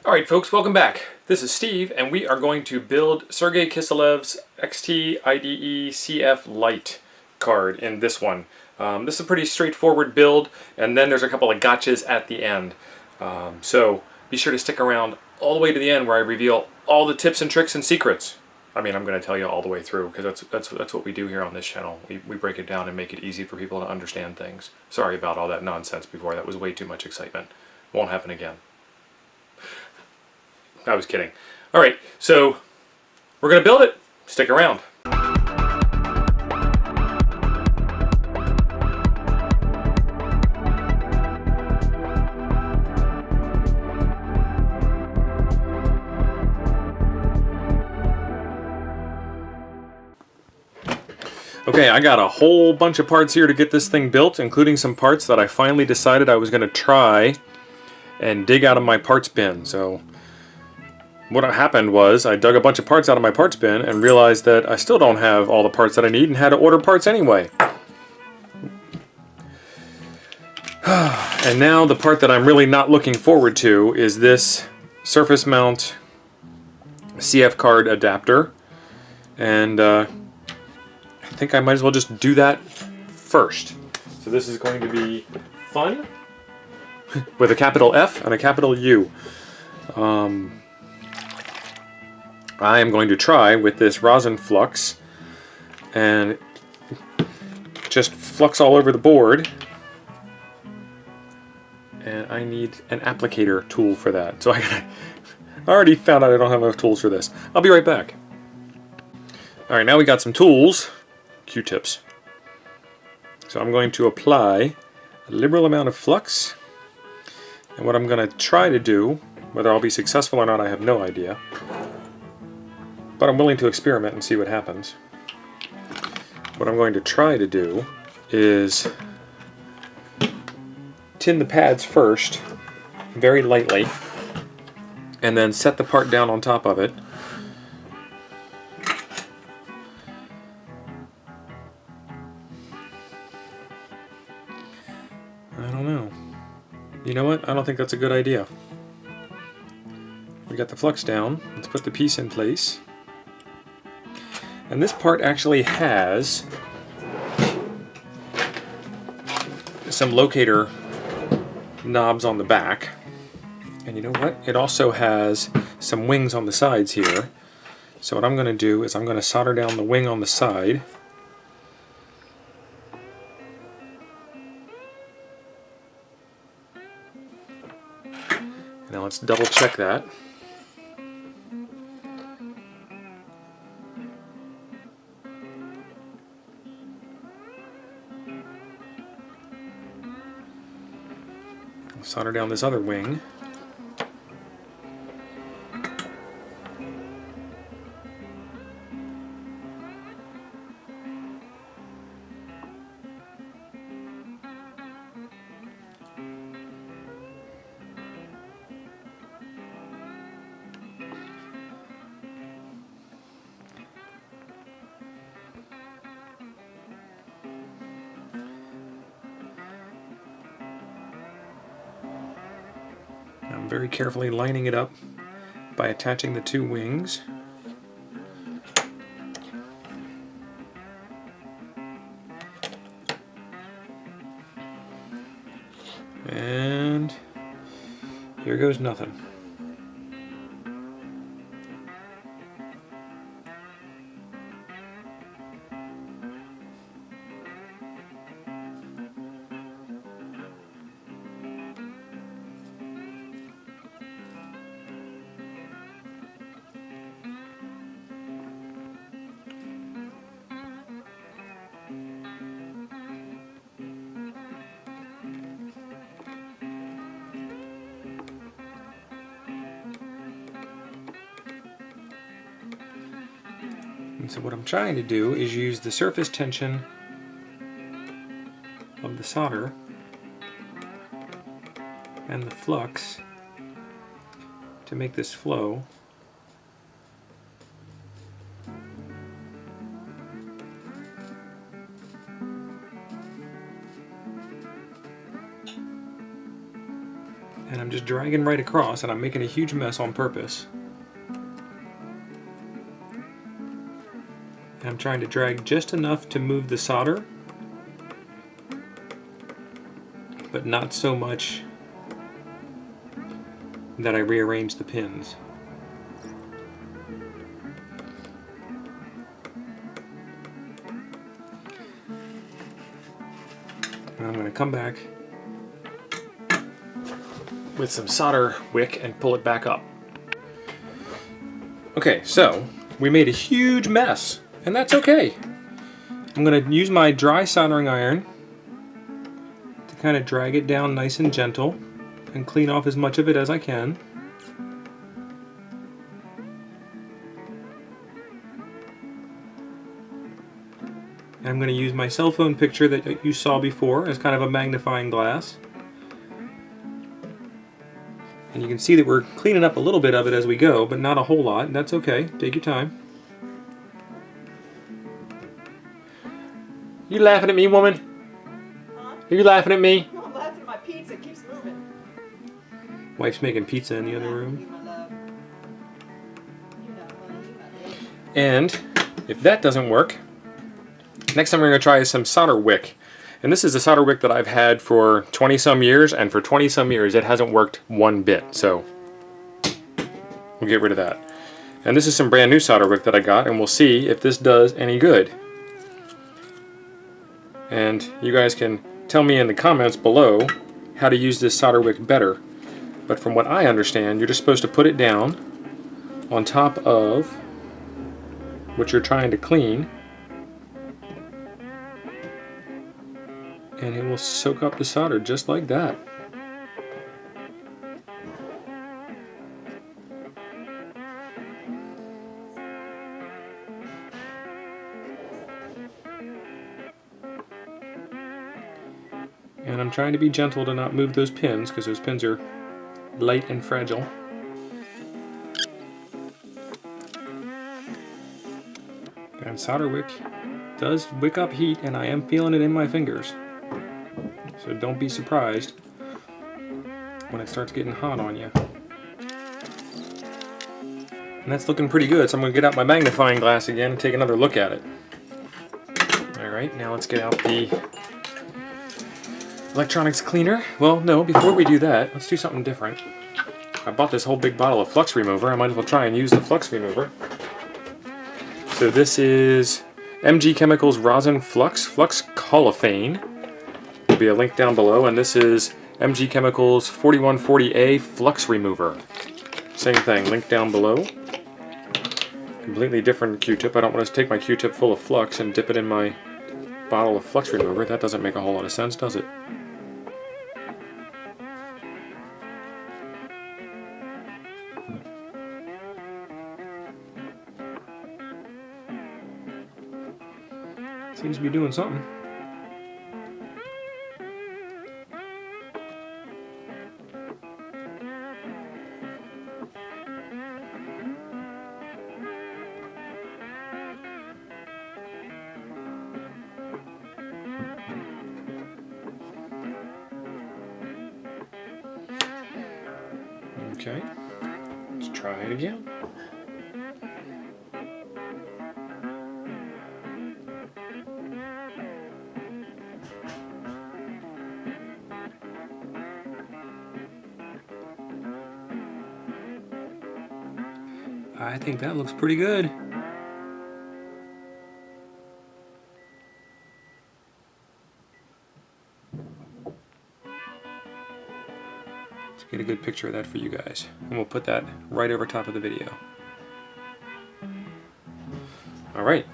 Alright folks, welcome back. This is Steve and we are going to build Sergey Kiselev's XT-IDE CF Lite card in this one. This is a pretty straightforward build, and then there's a couple of gotchas at the end. So be sure to stick around all the way to the end where I reveal all the tips and tricks and secrets. I mean, I'm going to tell you all the way through because that's what we do here on this channel. We break it down and make it easy for people to understand things. Sorry about all that nonsense before. That was way too much excitement. Won't happen again. I was kidding. Alright, so we're going to build it. Stick around. Okay, I got a whole bunch of parts here to get this thing built, including some parts that I finally decided I was going to try and dig out of my parts bin. So what happened was I dug a bunch of parts out of my parts bin and realized that I still don't have all the parts that I need and had to order parts anyway. And now the part that I'm really not looking forward to is this surface mount CF card adapter, and I think I might as well just do that first. So this is going to be fun with a capital F and a capital U. I am going to try with this rosin flux and just flux all over the board, and I need an applicator tool for that. So I already found out I don't have enough tools for this. I'll be right back. Alright, now we got some tools, Q-tips. So I'm going to apply a liberal amount of flux, and what I'm going to try to do, whether I'll be successful or not I have no idea, but I'm willing to experiment and see what happens. What I'm going to try to do is tin the pads first, very lightly, and then set the part down on top of it. I don't know. You know what? I don't think that's a good idea. We got the flux down. Let's put the piece in place. And this part actually has some locator knobs on the back. And you know what? It also has some wings on the sides here. So what I'm going to do is I'm going to solder down the wing on the side. Now let's double check that. Solder down this other wing. I'm very carefully lining it up by attaching the two wings. And here goes nothing. And so what I'm trying to do is use the surface tension of the solder and the flux to make this flow. And I'm just dragging right across, and I'm making a huge mess on purpose. And I'm trying to drag just enough to move the solder, but not so much that I rearrange the pins. And I'm going to come back with some solder wick and pull it back up. Okay, so we made a huge mess, and that's okay. I'm going to use my dry soldering iron to kind of drag it down nice and gentle and clean off as much of it as I can. And I'm going to use my cell phone picture that you saw before as kind of a magnifying glass. And you can see that we're cleaning up a little bit of it as we go, but not a whole lot. That's okay. Take your time. You laughing at me, woman? Huh? Are you laughing at me? No, I'm laughing at my pizza. It keeps moving. Wife's making pizza in the other You, room. my love. You're not funny, my love. And if that doesn't work, next time we're going to try some solder wick. And this is a solder wick that I've had for 20 some years, and for 20 some years it hasn't worked one bit, so we'll get rid of that. And this is some brand new solder wick that I got, and we'll see if this does any good. And you guys can tell me in the comments below how to use this solder wick better. But from what I understand, you're just supposed to put it down on top of what you're trying to clean, and it will soak up the solder just like that. And I'm trying to be gentle to not move those pins, because those pins are light and fragile. And solder wick does wick up heat, and I am feeling it in my fingers. So don't be surprised when it starts getting hot on you. And that's looking pretty good, so I'm going to get out my magnifying glass again and take another look at it. Alright, now let's get out the electronics cleaner. Well, no, before we do that, let's do something different. I bought this whole big bottle of Flux Remover. I might as well try and use the Flux Remover. So this is MG Chemicals Rosin Flux Colophane. There'll be a link down below, and this is MG Chemicals 4140A Flux Remover. Same thing, link down below. Completely different Q-tip. I don't want to take my Q-tip full of flux and dip it in my bottle of Flux Remover. That doesn't make a whole lot of sense, does it? Seems to be doing something. Okay, let's try it again. I think that looks pretty good. Let's get a good picture of that for you guys. And we'll put that right over top of the video. Alright.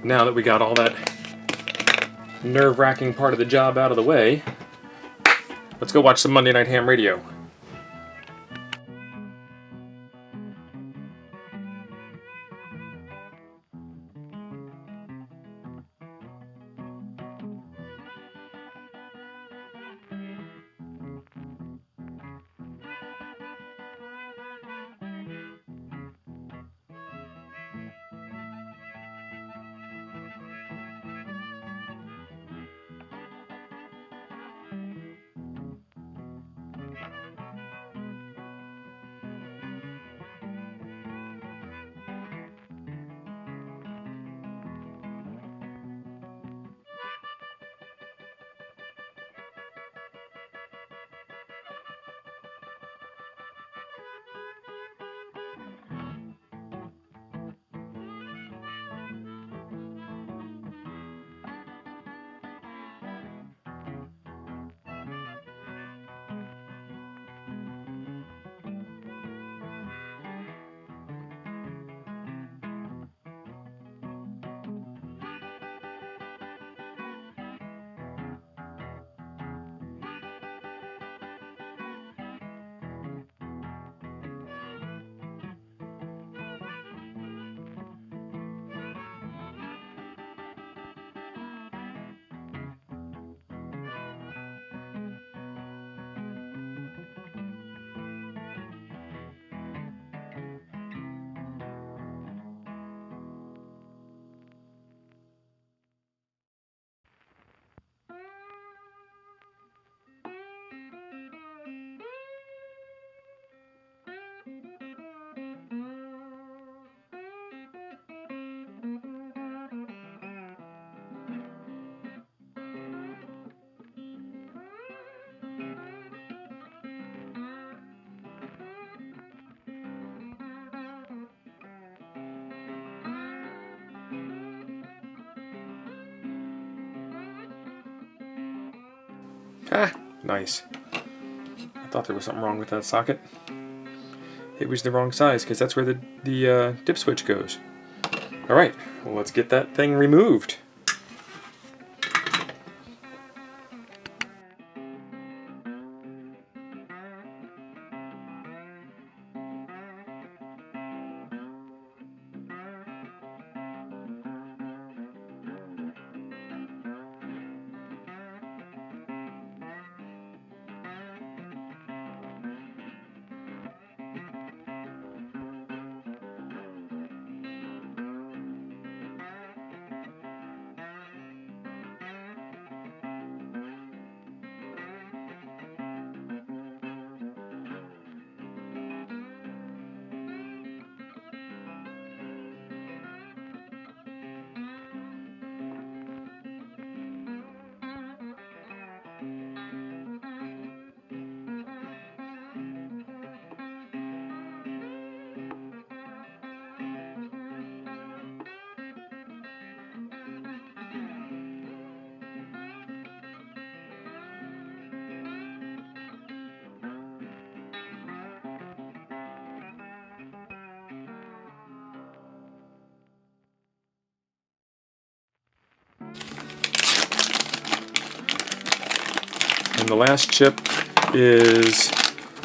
Now that we got all that nerve-wracking part of the job out of the way, let's go watch some Monday Night Ham Radio. Ah, nice. I thought there was something wrong with that socket. It was the wrong size because that's where the dip switch goes. Alright, well, let's get that thing removed. And the last chip is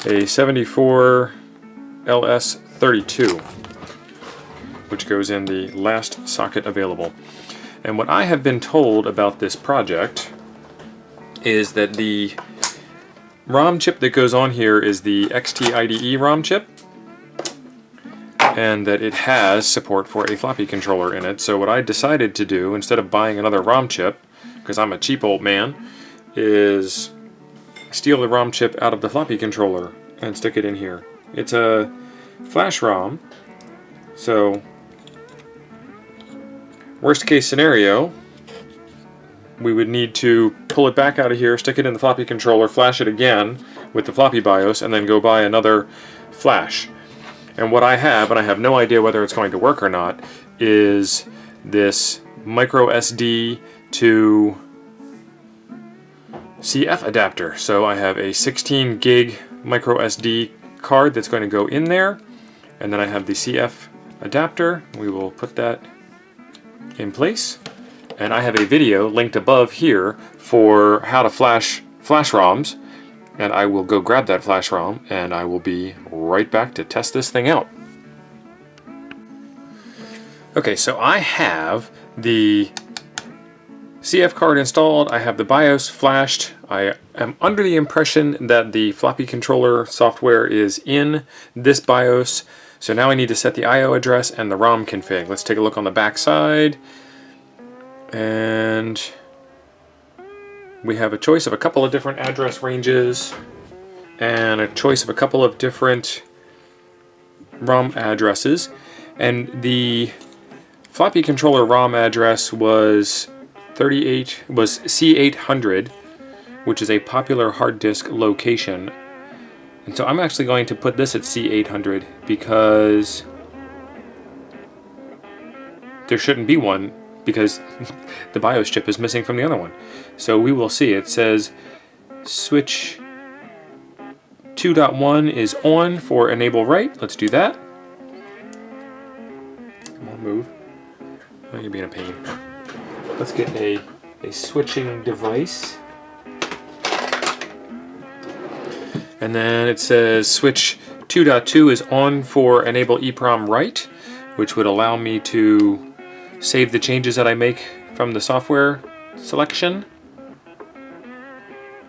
a 74 LS32, which goes in the last socket available. And what I have been told about this project is that the ROM chip that goes on here is the XT-IDE ROM chip, and that it has support for a floppy controller in it. So what I decided to do, instead of buying another ROM chip, because I'm a cheap old man, is steal the ROM chip out of the floppy controller and stick it in here. It's a flash ROM, so worst case scenario, we would need to pull it back out of here, stick it in the floppy controller, flash it again with the floppy BIOS, and then go buy another flash. And what I have, and I have no idea whether it's going to work or not, is this micro SD to CF adapter. So I have a 16 gig micro SD card that's going to go in there, and then I have the CF adapter. We will put that in place, and I have a video linked above here for how to flash ROMs, and I will go grab that flash ROM and I will be right back to test this thing out. Okay, so I have the CF card installed, I have the BIOS flashed. I am under the impression that the floppy controller software is in this BIOS, so now I need to set the I/O address and the ROM config. Let's take a look on the back side, and we have a choice of a couple of different address ranges and a choice of a couple of different ROM addresses, and the floppy controller ROM address was C800, which is a popular hard disk location. And so I'm actually going to put this at C800 because there shouldn't be one, because the BIOS chip is missing from the other one. So we will see. It says switch 2.1 is on for enable write. Let's do that. Come on, move. Oh, you're being a pain. Let's get a switching device. And then it says switch 2.2 is on for enable EEPROM write, which would allow me to save the changes that I make from the software selection.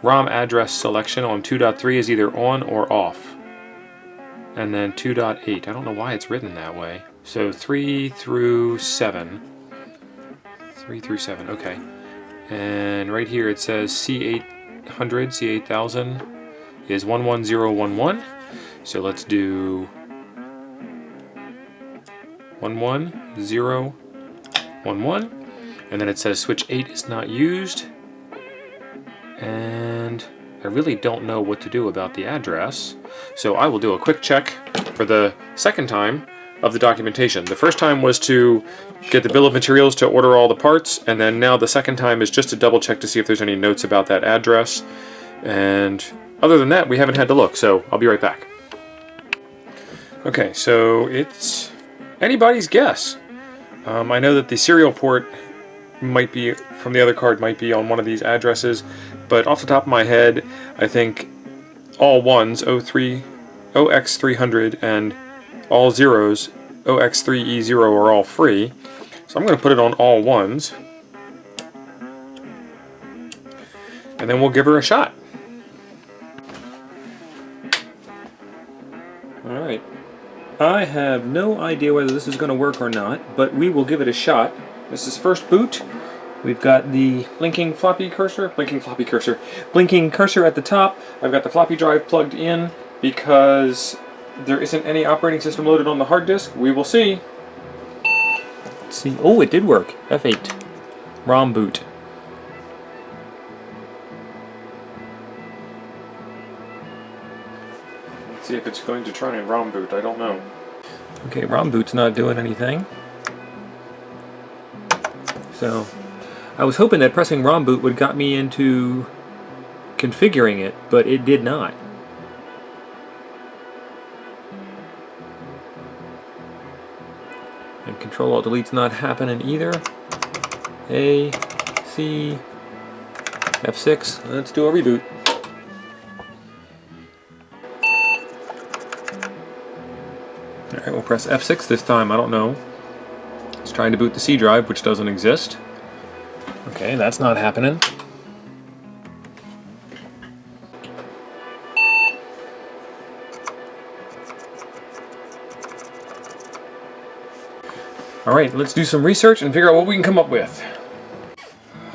ROM address selection on 2.3 is either on or off. And then 2.8, I don't know why it's written that way. So 3 through 7. 3 through 7, okay. And right here it says C8000 is 11011. So let's do 11011. And then it says switch 8 is not used. And I really don't know what to do about the address. So I will do a quick check for the second time of the documentation. The first time was to get the bill of materials to order all the parts, and then now the second time is just to double check to see if there's any notes about that address. And other than that, we haven't had to look, so I'll be right back. Okay, so it's anybody's guess. I know that the serial port might be, from the other card, might be on one of these addresses, but off the top of my head, I think all ones, OX300, and all zeros, OX3E0, are all free. So I'm going to put it on all ones, and then we'll give her a shot. Alright, I have no idea whether this is going to work or not, but we will give it a shot. This is first boot. We've got the blinking cursor at the top. I've got the floppy drive plugged in because there isn't any operating system loaded on the hard disk. We will see. Let's see. Oh, it did work. F8. ROM boot. Let's see if it's going to try and ROM boot. I don't know. Okay, ROM boot's not doing anything. So I was hoping that pressing ROM boot would got me into configuring it, but it did not. And Control-Alt-Delete's not happening either. A, C, F6. Let's do a reboot. Alright, we'll press F6 this time. I don't know. It's trying to boot the C drive, which doesn't exist. Okay, that's not happening. Alright, let's do some research and figure out what we can come up with.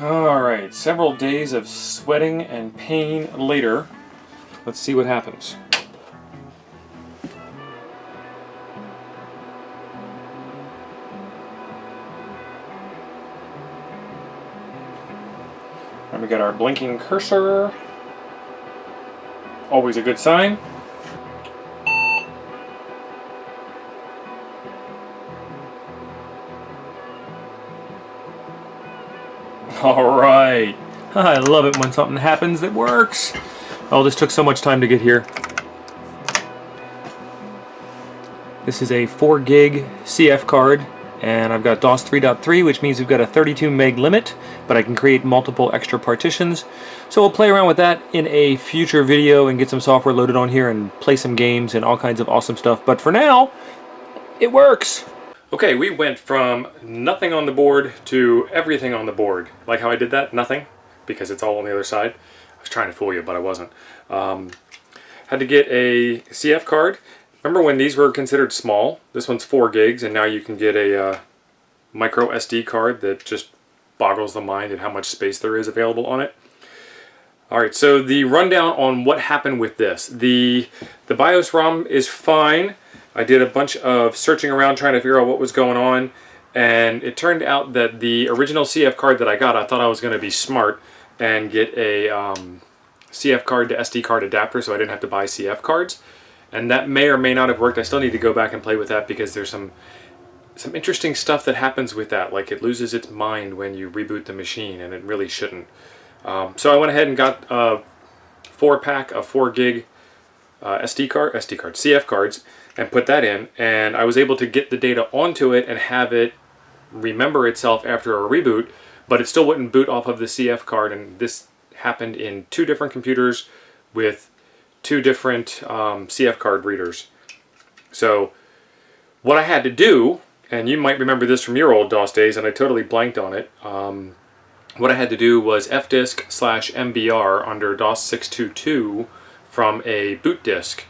Alright, several days of sweating and pain later. Let's see what happens. And we got our blinking cursor. Always a good sign. Alright. I love it when something happens that works. Oh, this took so much time to get here. This is a 4 gig CF card, and I've got DOS 3.3, which means we've got a 32 meg limit, but I can create multiple extra partitions. So we'll play around with that in a future video and get some software loaded on here and play some games and all kinds of awesome stuff. But for now, it works. Okay, we went from nothing on the board to everything on the board. Like how I did that? Nothing, because it's all on the other side. I was trying to fool you, but I wasn't. Had to get a CF card. Remember when these were considered small? This one's 4 gigs, and now you can get a micro SD card that just boggles the mind at how much space there is available on it. Alright, so the rundown on what happened with this. The BIOS ROM is fine. I did a bunch of searching around trying to figure out what was going on, and it turned out that the original CF card that I got, I thought I was going to be smart and get a CF card to SD card adapter so I didn't have to buy CF cards. And that may or may not have worked. I still need to go back and play with that because there's some interesting stuff that happens with that. Like it loses its mind when you reboot the machine, and it really shouldn't. So I went ahead and got a 4-pack of 4 gig CF cards, and put that in, and I was able to get the data onto it and have it remember itself after a reboot, but it still wouldn't boot off of the CF card, and this happened in 2 different computers with 2 different CF card readers. So what I had to do, and you might remember this from your old DOS days, and I totally blanked on it, what I had to do was fdisk/mbr under DOS 622 from a boot disk,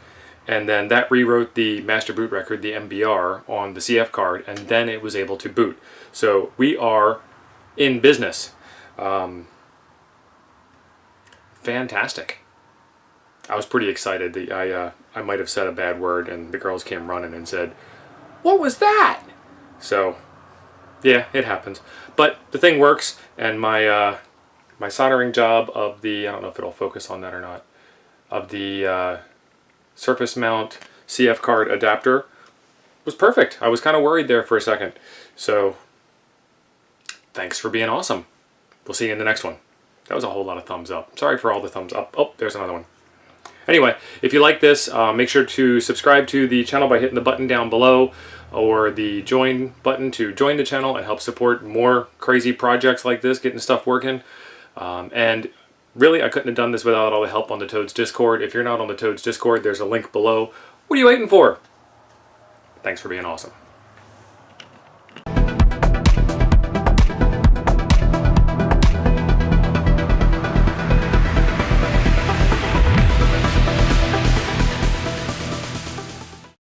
and then that rewrote the master boot record, the MBR, on the CF card, and then it was able to boot. So we are in business. Fantastic. I was pretty excited. I might have said a bad word, and the girls came running and said, "What was that?" So, yeah, it happens. But the thing works, and my my soldering job of the, I don't know if it'll focus on that or not, of the surface mount CF card adapter was perfect. I was kind of worried there for a second. So, thanks for being awesome. We'll see you in the next one. That was a whole lot of thumbs up. Sorry for all the thumbs up. Oh, there's another one. Anyway, if you like this, make sure to subscribe to the channel by hitting the button down below, or the join button to join the channel and help support more crazy projects like this, getting stuff working. And really, I couldn't have done this without all the help on the Toads Discord. If you're not on the Toads Discord, there's a link below. What are you waiting for? Thanks for being awesome.